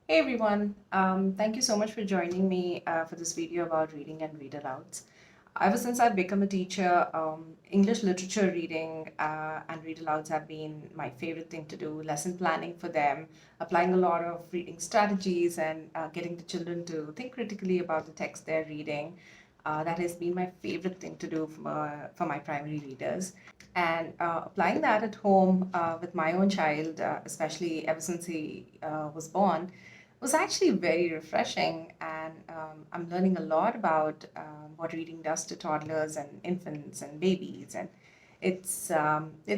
Hey everyone, thank you so much for joining me for this video about reading and read alouds. Ever since I've become a teacher, English literature reading and read alouds have been my favorite thing to do. Lesson planning for them, applying a lot of reading strategies, and getting the children to think critically about the text they're reading. That has been my favorite thing to do for my primary readers. And applying that at home with my own child, especially ever since he was born, was actually very refreshing. And I'm learning a lot about what reading does to toddlers and infants and babies. And it's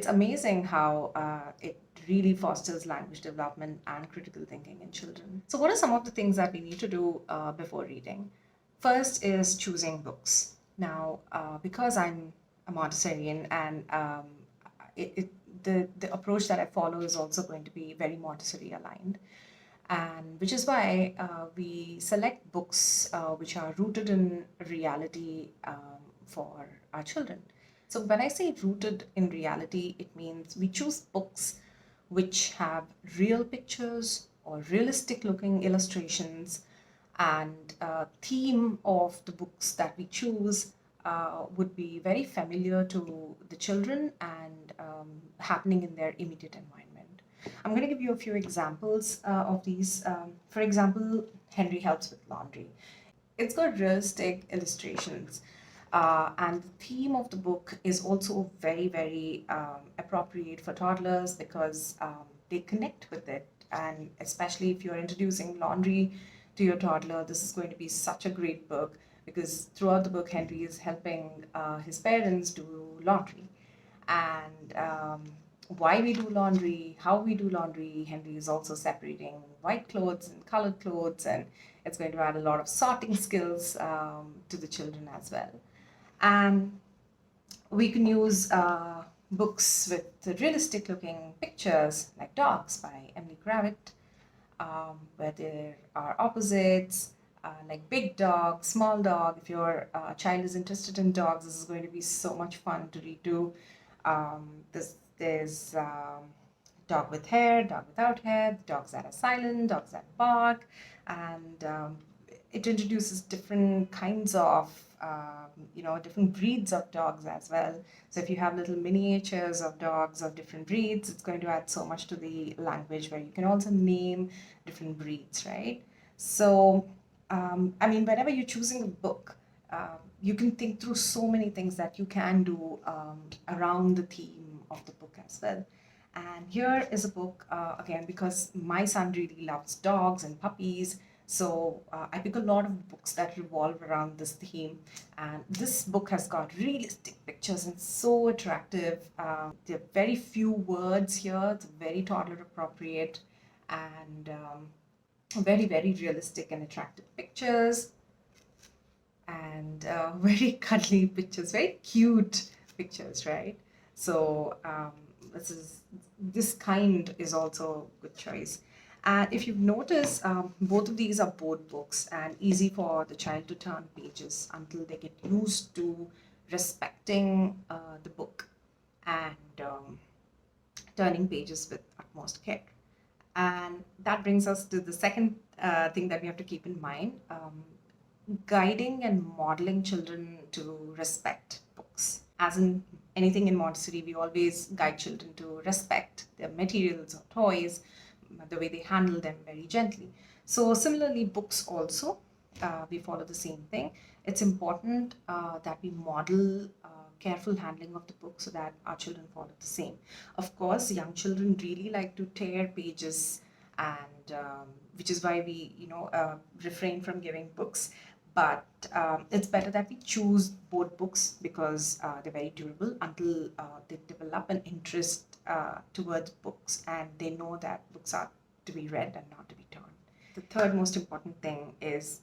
amazing how it really fosters language development and critical thinking in children. So, what are some of the things that we need to do before reading? First is choosing books. Now, because I'm a Montessorian and the approach that I follow is also going to be very Montessori aligned, and which is why we select books which are rooted in reality for our children. So when I say rooted in reality, it means we choose books which have real pictures or realistic looking illustrations, and theme of the books that we choose would be very familiar to the children and happening in their immediate environment. I'm going to give you a few examples of these. For example, Henry Helps with Laundry. It's got realistic illustrations. And the theme of the book is also very, very appropriate for toddlers because they connect with it. And especially if you're introducing laundry to your toddler, this is going to be such a great book because throughout the book, Henry is helping his parents do laundry. And why we do laundry, how we do laundry. Henry is also separating white clothes and colored clothes, and it's going to add a lot of sorting skills to the children as well. And we can use books with realistic looking pictures like Dogs by Emily Gravett, where there are opposites like big dog, small dog. If your child is interested in dogs, this is going to be so much fun to read too. There's dog with hair, dog without hair, dogs that are silent, dogs that bark, and it introduces different kinds of different breeds of dogs as well. So if you have little miniatures of dogs of different breeds, it's going to add so much to the language where you can also name different breeds, right? So I mean, whenever you're choosing a book, you can think through so many things that you can do around the theme of the book as well. And here is a book, again, because my son really loves dogs and puppies. So I pick a lot of books that revolve around this theme. And this book has got realistic pictures and so attractive. There are very few words here. It's very toddler appropriate and very, very realistic and attractive pictures and very cuddly pictures, very cute pictures, right? So this kind is also a good choice. And if you've noticed, both of these are board books and easy for the child to turn pages until they get used to respecting the book and turning pages with utmost care. And that brings us to the second thing that we have to keep in mind, guiding and modeling children to respect books. As in anything in Montessori, we always guide children to respect their materials or toys, the way they handle them very gently. So, similarly, books also, we follow the same thing. It's important that we model careful handling of the book so that our children follow the same. Of course, young children really like to tear pages, and which is why we, refrain from giving books. But it's better that we choose board books because they're very durable until they develop an interest towards books and they know that books are to be read and not to be torn. The third most important thing is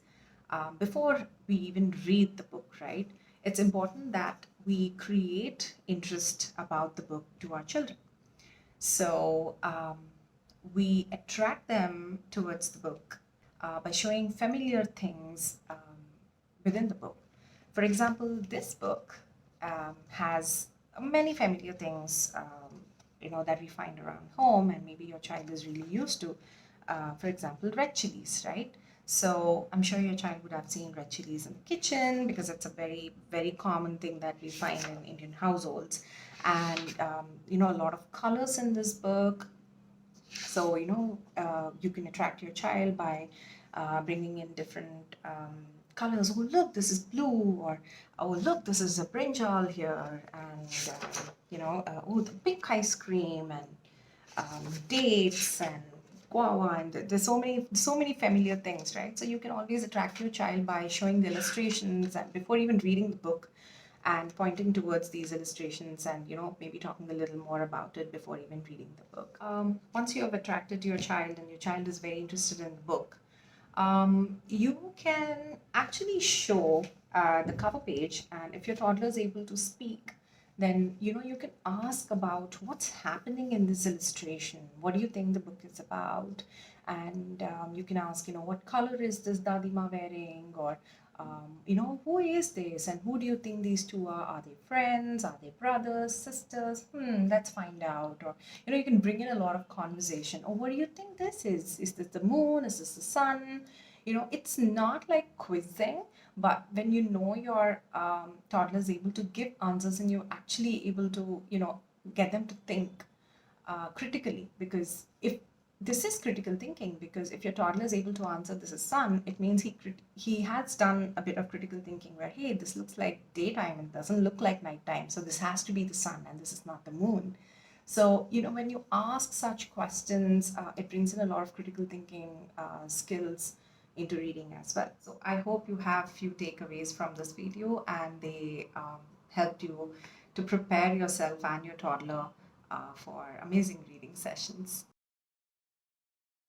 before we even read the book, right? It's important that we create interest about the book to our children. So we attract them towards the book by showing familiar things within the book. For example, this book has many familiar things, that we find around home, and maybe your child is really used to. For example, red chilies, right? So I'm sure your child would have seen red chilies in the kitchen because it's a very, very common thing that we find in Indian households. And, a lot of colors in this book. So, you can attract your child by bringing in different colors. Oh, look, this is blue, or oh, look, this is a brinjal here, and oh, the pink ice cream, and dates, and guava, and there's so many familiar things, right? So you can always attract your child by showing the illustrations and before even reading the book, and pointing towards these illustrations, and maybe talking a little more about it before even reading the book. Once you have attracted your child and your child is very interested in the book, you can actually show the cover page, and if your toddler is able to speak, then you can ask about what's happening in this illustration. What do you think the book is about? And you can ask, what color is this dadima wearing? Or who is this, and who do you think these two are? Are they friends? Are they brothers, sisters? Let's find out. Or you can bring in a lot of conversation. Or what do you think this is? Is this the moon? Is this the sun? It's not like quizzing, but when your toddler is able to give answers, and you're actually able to get them to think critically. Because if this is critical thinking, because if your toddler is able to answer this is sun, it means he has done a bit of critical thinking, where hey, this looks like daytime and doesn't look like nighttime, so this has to be the sun and this is not the moon. So when you ask such questions, it brings in a lot of critical thinking skills into reading as well. So I hope you have few takeaways from this video, and they helped you to prepare yourself and your toddler for amazing reading sessions.